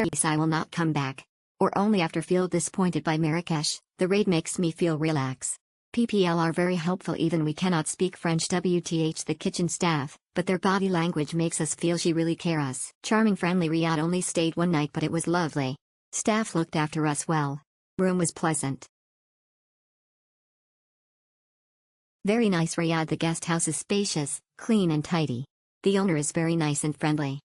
promise I will not come back. Or only after feel disappointed by Marrakech, the raid makes me feel relax. PPL are very helpful even we cannot speak French WTH the kitchen staff, but their body language makes us feel she really care us. Charming friendly Riad only stayed one night but it was lovely. Staff looked after us well. Room was pleasant. Very nice Riad. The guest house is spacious, clean and tidy. The owner is very nice and friendly.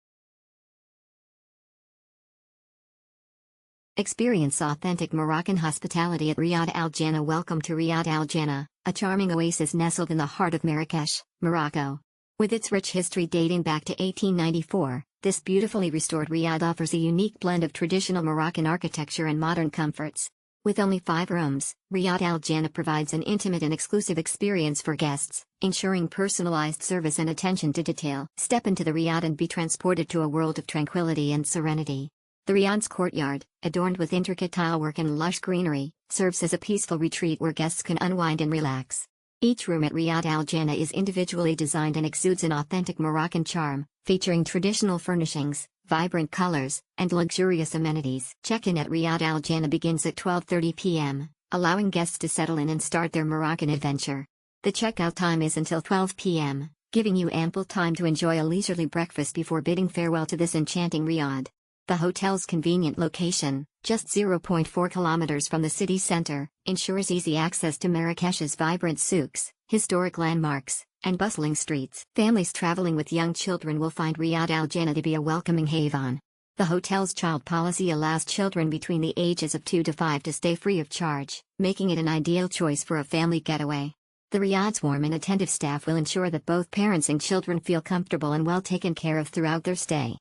Experience authentic Moroccan hospitality at Riad Al Jana. Welcome to Riad Al Jana, a charming oasis nestled in the heart of Marrakech, Morocco. With its rich history dating back to 1894, this beautifully restored Riad offers a unique blend of traditional Moroccan architecture and modern comforts. With only 5 rooms, Riad Al Jana provides an intimate and exclusive experience for guests, ensuring personalized service and attention to detail. Step into the Riad and be transported to a world of tranquility and serenity. The Riad's courtyard, adorned with intricate tilework and lush greenery, serves as a peaceful retreat where guests can unwind and relax. Each room at Riad Al Jana is individually designed and exudes an authentic Moroccan charm, featuring traditional furnishings, vibrant colors, and luxurious amenities. Check-in at Riad Al Jana begins at 12:30 p.m., allowing guests to settle in and start their Moroccan adventure. The checkout time is until 12 p.m., giving you ample time to enjoy a leisurely breakfast before bidding farewell to this enchanting Riad. The hotel's convenient location, just 0.4 kilometers from the city center, ensures easy access to Marrakech's vibrant souks, historic landmarks, and bustling streets. Families traveling with young children will find Riad Al Jana to be a welcoming haven. The hotel's child policy allows children between the ages of 2 to 5 to stay free of charge, making it an ideal choice for a family getaway. The Riad's warm and attentive staff will ensure that both parents and children feel comfortable and well taken care of throughout their stay.